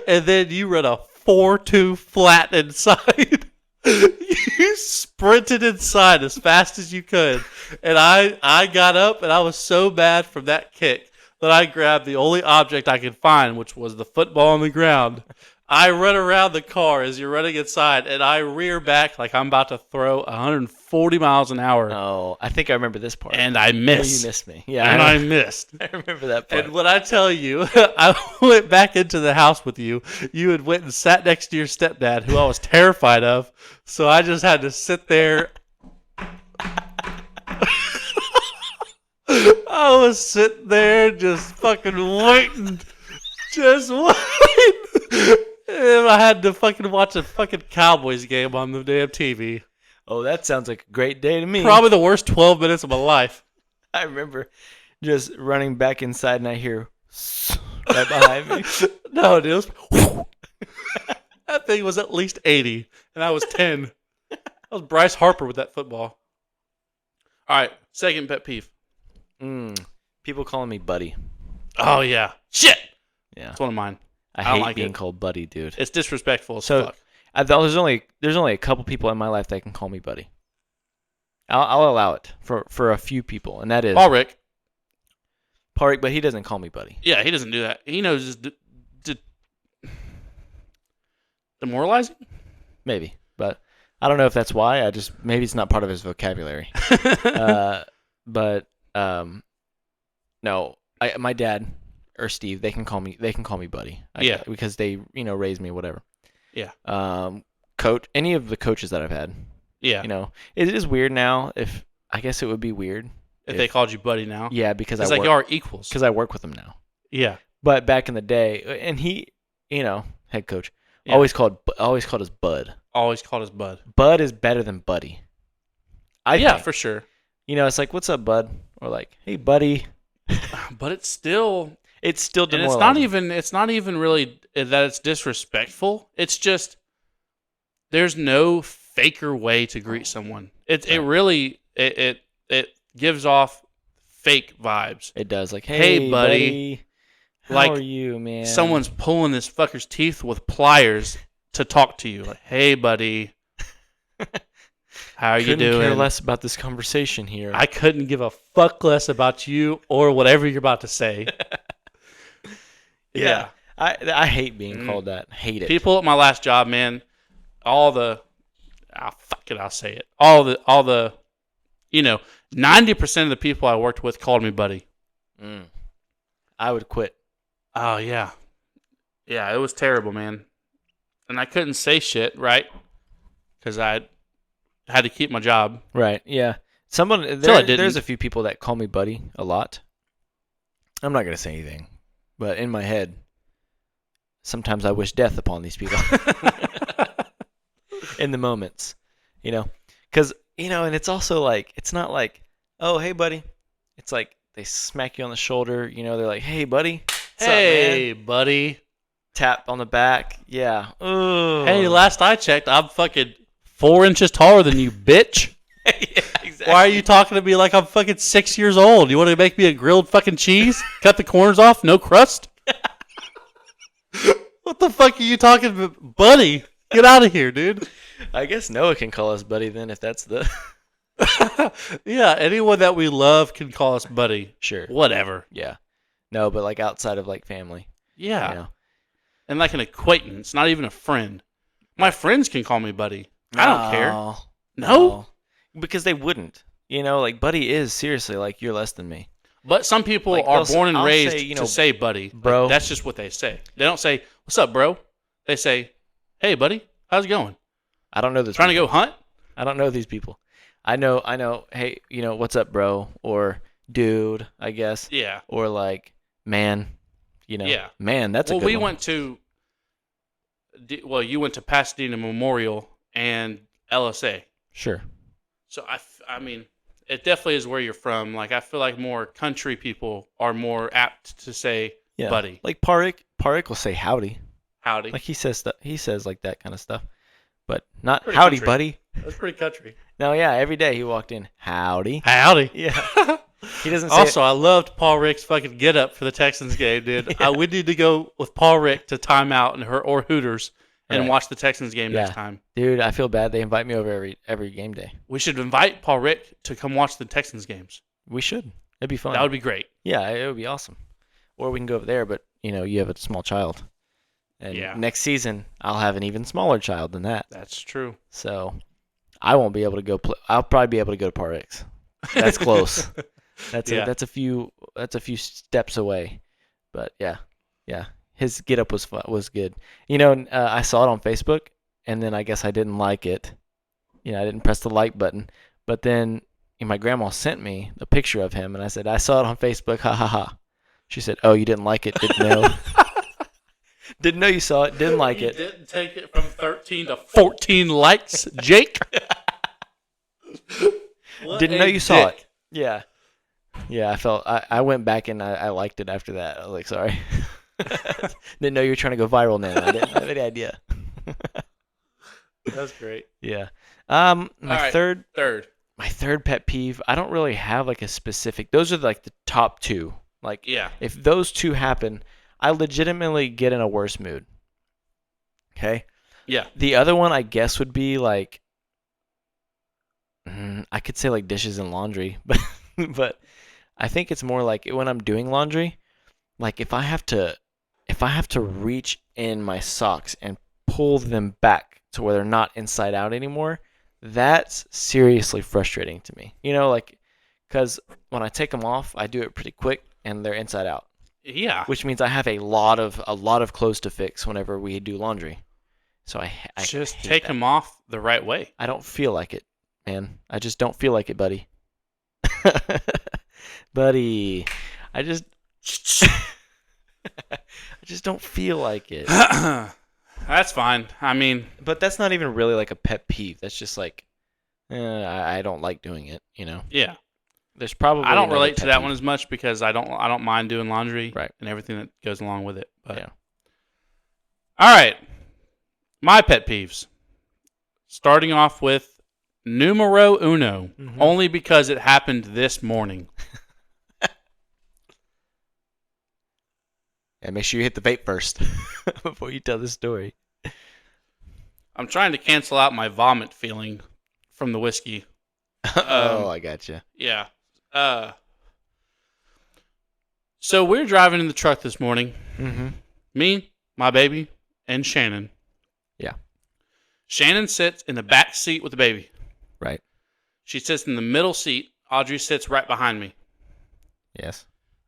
B: And then you run a 4-2 flat inside. You sprinted inside as fast as you could. And I got up and I was so mad from that kick that I grabbed the only object I could find, which was the football on the ground. I run around the car as you're running inside, and I rear back like I'm about to throw 140 miles an hour.
A: Oh, I think I remember this part.
B: And I missed.
A: Oh, you missed me. Yeah.
B: And I missed.
A: I remember that part.
B: And when I tell you, I went back into the house with you, you had went and sat next to your stepdad, who I was terrified of. So I just had to sit there. I was sitting there just fucking waiting. Just waiting. And I had to fucking watch a fucking Cowboys game on the damn TV.
A: Oh, that sounds like a great day to me.
B: Probably the worst 12 minutes of my life.
A: I remember just running back inside and I hear right behind me.
B: No, dude. That thing was at least 80, and I was 10. I was Bryce Harper with that football. All right, second pet peeve.
A: People calling me buddy.
B: Oh yeah, shit.
A: Yeah,
B: It's one of mine.
A: I
B: I don't
A: hate
B: like
A: being
B: it.
A: called buddy, dude.
B: It's disrespectful as
A: So
B: fuck.
A: there's only a couple people in my life that can call me buddy. I'll allow it for a few people, and that is
B: Paul Rick.
A: Parik, but he doesn't call me buddy.
B: Yeah, he doesn't do that. He knows it's demoralizing.
A: Maybe, but I don't know if that's why. Maybe it's not part of his vocabulary. But no, my dad or Steve, they can call me buddy.
B: Yeah.
A: Because they raised me, whatever.
B: Yeah.
A: Coach, any of the coaches that I've had.
B: Yeah.
A: It is weird now. I guess it would be weird
B: if they called you buddy now.
A: Yeah, because
B: it's like you are equals.
A: Because I work with them now.
B: Yeah.
A: But back in the day, and he, head coach,
B: Yeah.
A: always called us Bud.
B: Always called us bud.
A: Bud is better than buddy. I think.
B: For sure.
A: It's like, what's up, bud? Or like, hey, buddy.
B: But it's still
A: demoralizing.
B: And it's not even really that it's disrespectful. It's just there's no faker way to greet someone. It really gives off fake vibes.
A: It does. Like,
B: hey buddy.
A: How
B: Like,
A: are you, man?
B: Someone's pulling this fucker's teeth with pliers to talk to you. Like, hey buddy. How are you doing?
A: Couldn't care less about this conversation here.
B: I couldn't give a fuck less about you or whatever you're about to say.
A: Yeah. I hate being called that. Hate it.
B: People at my last job, man, I'll say it. 90% of the people I worked with called me buddy.
A: I would quit.
B: Oh, yeah. Yeah, it was terrible, man. And I couldn't say shit, right? Because I had to keep my job.
A: Right, yeah. There's a few people that call me buddy a lot. I'm not going to say anything. But in my head, sometimes I wish death upon these people. In the moments, Because, and it's also like, it's not like, oh, hey, buddy. It's like they smack you on the shoulder. They're like, hey, buddy. What's
B: hey,
A: up, man?
B: buddy.
A: Tap on the back. Yeah. Ooh.
B: Hey, last I checked, I'm fucking 4 inches taller than you, bitch.
A: Yeah, exactly.
B: Why are you talking to me like I'm fucking 6 years old? You want to make me a grilled fucking cheese? Cut the corners off? No crust? What the fuck are you talking about? Buddy, get out of here, dude.
A: I guess Noah can call us buddy then if that's the...
B: Yeah, anyone that we love can call us buddy.
A: Sure.
B: Whatever.
A: Yeah. No, but like outside of like family.
B: Yeah. And like an acquaintance, not even a friend. My friends can call me buddy. I don't care. No?
A: Because they wouldn't. Like buddy is seriously like you're less than me.
B: But some people
A: Like,
B: are born and
A: I'll
B: raised
A: say,
B: to say buddy.
A: bro.
B: Like, that's just what they say. They don't say, what's up, bro? They say, hey, buddy, how's it going?
A: I don't know this.
B: Trying to go hunt?
A: I don't know these people. I know. Hey, what's up, bro? Or dude, I guess.
B: Yeah.
A: Or like, man.
B: Yeah.
A: Man, that's a good
B: we
A: one.
B: you went to Pasadena Memorial and LSA.
A: Sure.
B: So, I mean, it definitely is where you're from. Like, I feel like more country people are more apt to say buddy.
A: Like Parik will say howdy.
B: Howdy.
A: Like he says like that kind of stuff. But not
B: Pretty
A: howdy,
B: country.
A: buddy.
B: That's pretty country.
A: No, yeah, every day he walked in, howdy.
B: Howdy.
A: Yeah. He doesn't say
B: Also, I loved Paul Rick's fucking get up for the Texans game, dude.
A: Yeah.
B: We need to go with Paul Rick to timeout or Hooters and
A: Right.
B: watch the Texans game next time.
A: Dude, I feel bad. They invite me over every game day.
B: We should invite Paul Rick to come watch the Texans games.
A: We should. It'd be fun.
B: That would be great.
A: Yeah, it would be awesome. Or we can go over there, but you have a small child. And next season, I'll have an even smaller child than that.
B: That's true.
A: So I won't be able to go play. I'll probably be able to go to Par X. That's close. That's a few steps away. But yeah. His get up was good. I saw it on Facebook, and then I guess I didn't like it. I didn't press the like button. But then my grandma sent me a picture of him, and I said, I saw it on Facebook. Ha ha ha. She said, oh, you didn't like it? Didn't know. Didn't know you saw it. Didn't like it.
B: Didn't take it from 13 to 14 likes, Jake.
A: Didn't know you saw it. Yeah. Yeah, I went back and I liked it after that. I was like, sorry. Didn't know you were trying to go viral now. I didn't have any idea.
B: That's great.
A: Yeah.
B: All right, third.
A: my third pet peeve, I don't really have like a specific. Those are like the top two. Like
B: Yeah.
A: if those two happen, I legitimately get in a worse mood. Okay?
B: Yeah.
A: The other one I guess would be like I could say like dishes and laundry, but I think it's more like when I'm doing laundry, like if I have to reach in my socks and pull them back to where they're not inside out anymore, that's seriously frustrating to me. Like cuz when I take them off, I do it pretty quick and they're inside out,
B: Yeah.
A: which means I have a lot of clothes to fix whenever we do laundry. So I
B: Just
A: hate
B: take
A: that.
B: them off the right way.
A: I don't feel like it, man. I just don't feel like it, buddy. Buddy, I just I just don't feel like it.
B: That's fine. I mean,
A: But that's not even really like a pet peeve. That's just like I don't like doing it.
B: yeah.
A: There's probably
B: I don't
A: another
B: relate to
A: pet
B: that
A: peeve.
B: one as much because I don't mind doing laundry
A: Right.
B: and everything that goes along with it. But
A: Yeah.
B: all right, my pet peeves. Starting off with numero uno, only because it happened this morning.
A: And make sure you hit the vape first before you tell the story.
B: I'm trying to cancel out my vomit feeling from the whiskey.
A: I gotcha.
B: Yeah. So we're driving in the truck this morning.
A: Mm-hmm.
B: Me, my baby, and Shannon.
A: Yeah.
B: Shannon sits in the back seat with the baby.
A: Right.
B: She sits in the middle seat. Audrey sits right behind me.
A: Yes.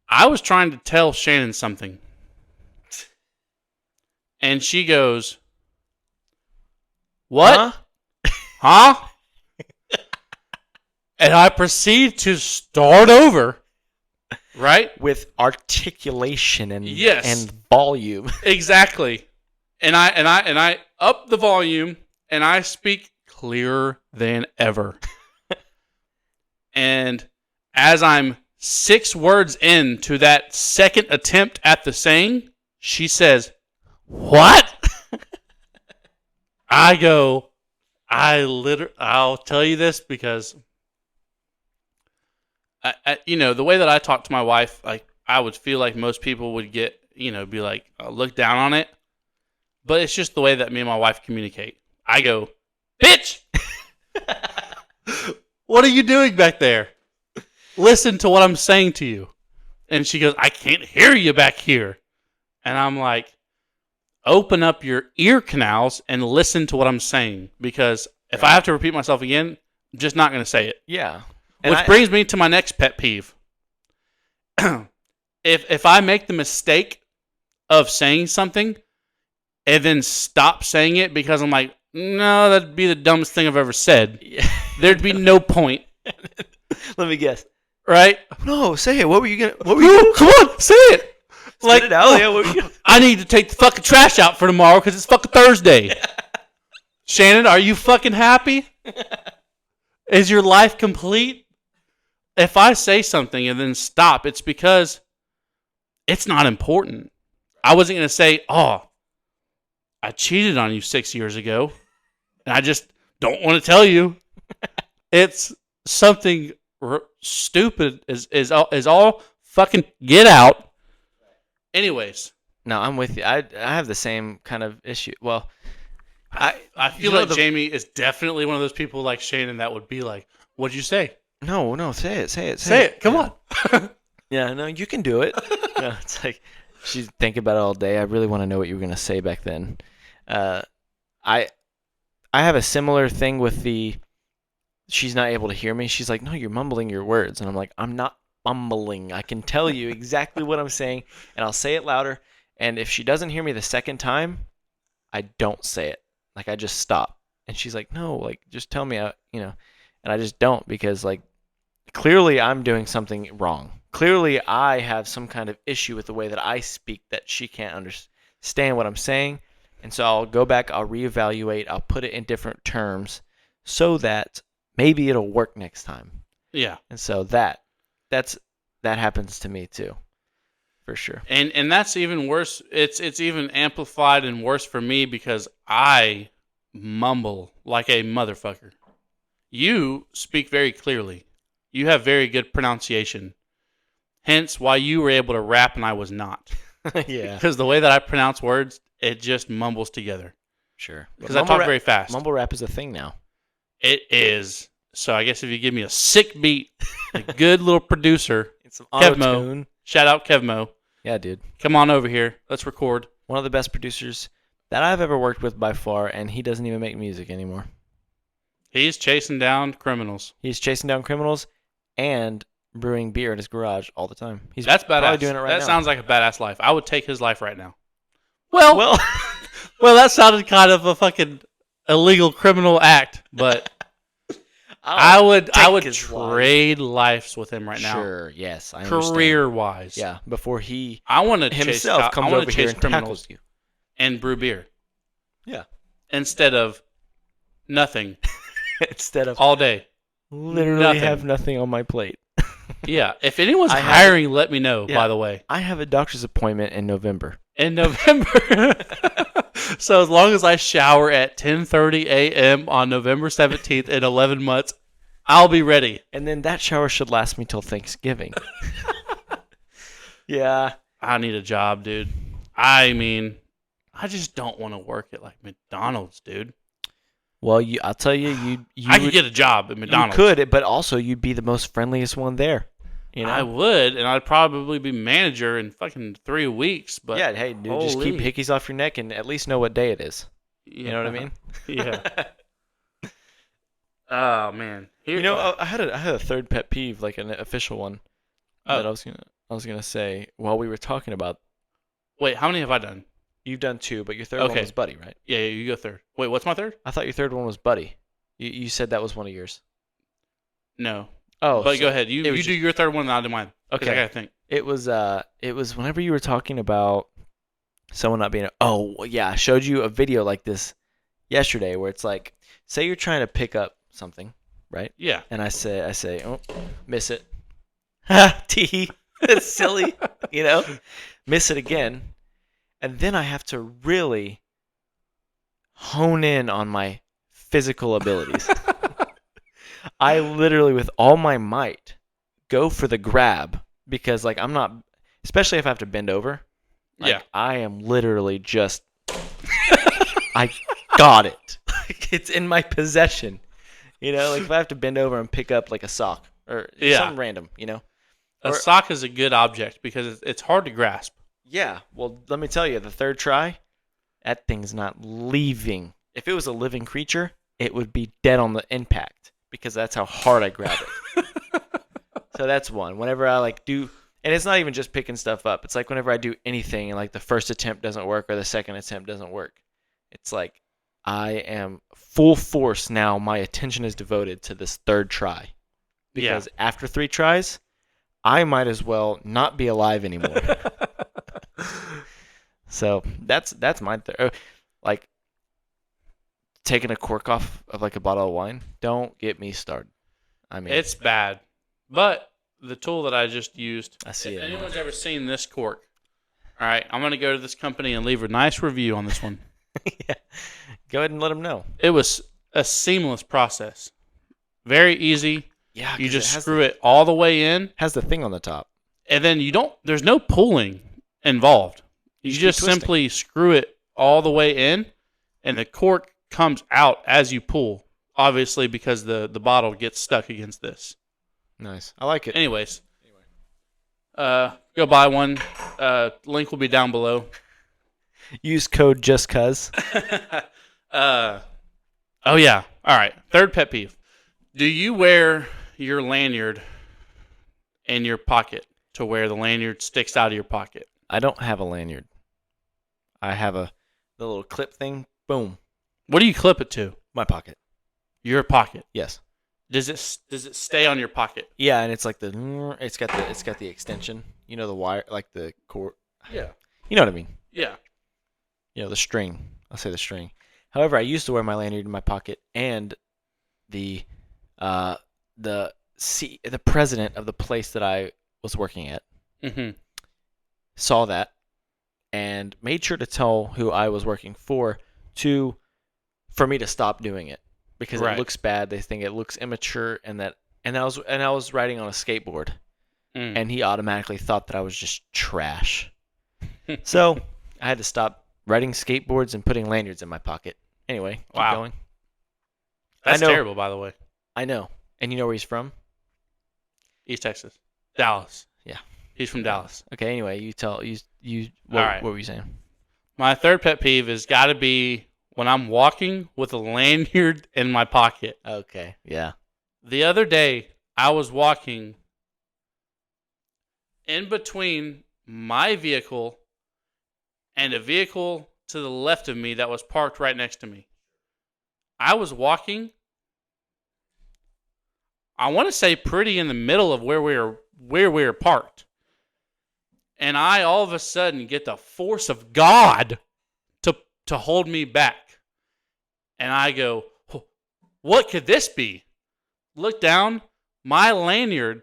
B: I was trying to tell Shannon something. And she goes, "What? Huh?" And I proceed to start over. Right?
A: With articulation and
B: Yes.
A: and volume.
B: Exactly. And I up the volume and I speak clearer than ever. And as I'm 6 words into that second attempt at the saying, she says, "What?" I go, I'll tell you this because the way that I talk to my wife, like I would feel like most people would get, be like, look down on it. But it's just the way that me and my wife communicate. I go, "Bitch! What are you doing back there? Listen to what I'm saying to you." And she goes, "I can't hear you back here." And I'm like, open up your ear canals and listen to what I'm saying. Because if I have to repeat myself again, I'm just not going to say it.
A: Yeah.
B: Which brings me to my next pet peeve. If I make the mistake of saying something and then stop saying it because I'm like, no, that'd be the dumbest thing I've ever said, there'd be no point.
A: Let me guess.
B: Right?
A: No, say it. What were you gonna?
B: Come on, say it.
A: Spit it out. Yeah, what were you gonna?
B: I need to take the fucking trash out for tomorrow because it's fucking Thursday. Shannon, are you fucking happy? Is your life complete? If I say something and then stop, it's because it's not important. I wasn't going to say, "Oh, I cheated on you 6 years ago, and I just don't want to tell you." It's something stupid is all fucking get out. Anyways.
A: No, I'm with you. I have the same kind of issue. Well,
B: I feel like Jamie is definitely one of those people like Shannon that would be like, "What'd you say?"
A: No, say it.
B: Say it. Come on.
A: Yeah, no, you can do it. No, it's like she's thinking about it all day. I really want to know what you were gonna say back then. I have a similar thing with the. She's not able to hear me. She's like, "No, you're mumbling your words," and I'm like, "I'm not mumbling. I can tell you exactly what I'm saying, and I'll say it louder. And if she doesn't hear me the second time, I don't say it. Like I just stop." And she's like, "No, like just tell me, And I just don't because like clearly I'm doing something wrong. Clearly I have some kind of issue with the way that I speak that she can't understand what I'm saying. And so I'll go back, I'll reevaluate, I'll put it in different terms so that maybe it'll work next time.
B: Yeah.
A: And so that happens to me too. For sure.
B: And that's even worse. It's even amplified and worse for me because I mumble like a motherfucker. You speak very clearly. You have very good pronunciation. Hence why you were able to rap and I was not.
A: Yeah,
B: Because the way that I pronounce words, it just mumbles together.
A: sure. But
B: Because I talk very fast.
A: mumble rap is a thing now.
B: It is. So I guess if you give me a sick beat, a good little producer,
A: It's some
B: Kevmo,
A: auto-tune.
B: shout out Kevmo,
A: Yeah, dude.
B: come on over here. Let's record.
A: One of the best producers that I've ever worked with by far, and he doesn't even make music anymore.
B: He's chasing down criminals.
A: He's chasing down criminals and brewing beer in his garage all the time. He's
B: That's badass.
A: probably doing it right now.
B: That sounds like a badass life. I would take his life right now. Well,
A: well.
B: well, that sounded kind of a fucking illegal criminal act, but I would trade lives with him right now.
A: Sure, yes, I understand.
B: Career wise.
A: Yeah, before he
B: I want to
A: himself comes over here and tackles you.
B: and brew beer.
A: Yeah.
B: Instead of nothing
A: Instead of
B: all day.
A: literally
B: nothing.
A: have nothing on my plate.
B: Yeah. If anyone's
A: I have-
B: hiring, let me know,
A: Yeah.
B: by the way.
A: I have a doctor's appointment in November.
B: In November. So as long as I shower at 10:30 a.m. on November 17th in 11 months, I'll be ready.
A: And then that shower should last me till Thanksgiving. Yeah.
B: I need a job, dude. I mean, I just don't want to work at like McDonald's, dude.
A: Well, I'll tell you,
B: I could get a job at McDonald's.
A: You could, but also you'd be the most friendliest one there. You know?
B: I would, and I'd probably be manager in fucking 3 weeks. But
A: yeah, hey, dude, just keep hickeys off your neck and at least know what day it is.
B: Yeah.
A: You know what I mean?
B: Yeah. Oh man.
A: I had a third pet peeve, like an official one, that I was gonna say while we were talking about.
B: Wait, how many have I done?
A: You've done two, but your third one was Buddy, right?
B: Yeah, you go third. Wait, what's my third?
A: I thought your third one was Buddy. You said that was one of yours.
B: No.
A: Oh,
B: but go ahead. You do your third one, and I'll do mine.
A: Okay.
B: I gotta think.
A: It was whenever you were talking about someone not being. Oh yeah, I showed you a video like this yesterday where it's like, say you're trying to pick up something, right?
B: Yeah.
A: And I say, oh, miss it. Ha, tee. It's silly, you know. Miss it again, and then I have to really hone in on my physical abilities. I literally, with all my might, go for the grab because, like, I'm not, especially if I have to bend over. Like,
B: Yeah.
A: I am literally just, I got it. It's in my possession. You know, like if I have to bend over and pick up like a sock or something random, you know.
B: A sock is a good object because it's hard to grasp.
A: Yeah. Well, let me tell you, the third try, that thing's not leaving. If it was a living creature, it would be dead on the impact because that's how hard I grab it. So that's one. Whenever I like do, and it's not even just picking stuff up. It's like whenever I do anything and like the first attempt doesn't work or the second attempt doesn't work, it's like I am full force now. My attention is devoted to this third try because after 3 tries, I might as well not be alive anymore. So that's my like taking a cork off of like a bottle of wine. Don't get me started. I mean,
B: it's bad, but the tool that I just used.
A: I see
B: if
A: it.
B: anyone's ever seen this cork, all right, I'm gonna go to this company and leave a nice review on this one.
A: Yeah. Go ahead and let them know.
B: It was a seamless process, very easy.
A: Yeah,
B: you just screw it all the way in.
A: Has the thing on the top,
B: and then there's no pulling involved. You just simply screw it all the way in, and the cork comes out as you pull. Obviously, because the bottle gets stuck against this.
A: Nice, I like it.
B: Anyways, go buy one. Link will be down below.
A: Use code JustCuz.
B: Oh yeah. All right. Third pet peeve. Do you wear your lanyard in your pocket to where the lanyard sticks out of your pocket?
A: I don't have a lanyard. I have the little clip thing. Boom.
B: What do you clip it to?
A: My pocket.
B: Your pocket.
A: Yes.
B: Does it stay on your pocket?
A: Yeah, and it's like it's got the extension. You know the wire, like the cord.
B: Yeah.
A: You know what I mean?
B: Yeah.
A: You know the string. I'll say the string. However, I used to wear my lanyard in my pocket, and the president of the place that I was working at saw that and made sure to tell who I was working for me to stop doing it because it
B: Right.
A: looks bad. They think it looks immature, and I was riding on a skateboard,
B: Mm.
A: and he automatically thought that I was just trash. So I had to stop riding skateboards and putting lanyards in my pocket. Anyway, keep
B: Wow.
A: going. I
B: That's
A: know,
B: terrible, by the way.
A: I know. And you know where he's from?
B: East Texas. Dallas.
A: Yeah.
B: He's from Dallas.
A: Okay. Anyway, you
B: All right.
A: what were you saying?
B: My third pet peeve has got to be when I'm walking with a lanyard in my pocket.
A: Okay. Yeah.
B: The other day, I was walking in between my vehicle and a vehicle to the left of me that was parked right next to me. I was walking, I want to say pretty in the middle of where we were parked. And I all of a sudden get the force of God to hold me back. And I go, what could this be? Look down, my lanyard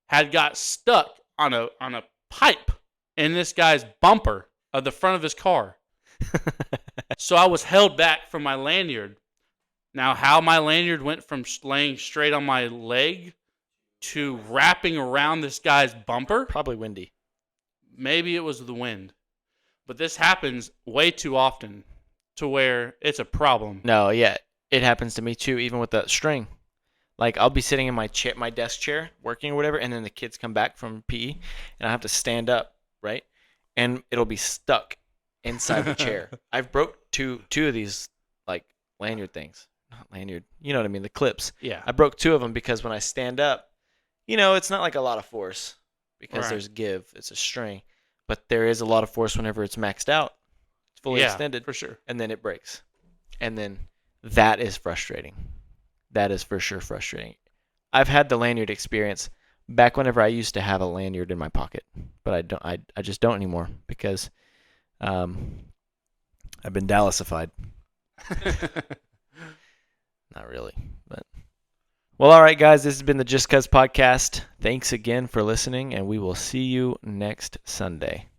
B: had got stuck on a pipe in this guy's bumper of the front of his car. So I was held back from my lanyard. Now, how my lanyard went from laying straight on my leg to wrapping around this guy's bumper,
A: Probably windy.
B: maybe it was the wind. But this happens way too often to where it's a problem.
A: No, yeah, it happens to me too, even with the string. Like I'll be sitting in my desk chair, working or whatever, and then the kids come back from PE, and I have to stand up, right? And it'll be stuck inside the chair. I've broke two of these like lanyard things, not lanyard. You know what I mean? The clips.
B: Yeah.
A: I broke two of them because when I stand up, it's not like a lot of force because
B: Right.
A: there's give. It's a string, but there is a lot of force whenever it's maxed out, it's fully
B: Yeah,
A: extended,
B: for sure.
A: and then it breaks, and then that is frustrating. That is for sure frustrating. I've had the lanyard experience back whenever I used to have a lanyard in my pocket, but I don't. I just don't anymore because I've been Dallasified. Not really, but well, all right, guys. This has been the Just Cuz podcast. Thanks again for listening, and we will see you next Sunday.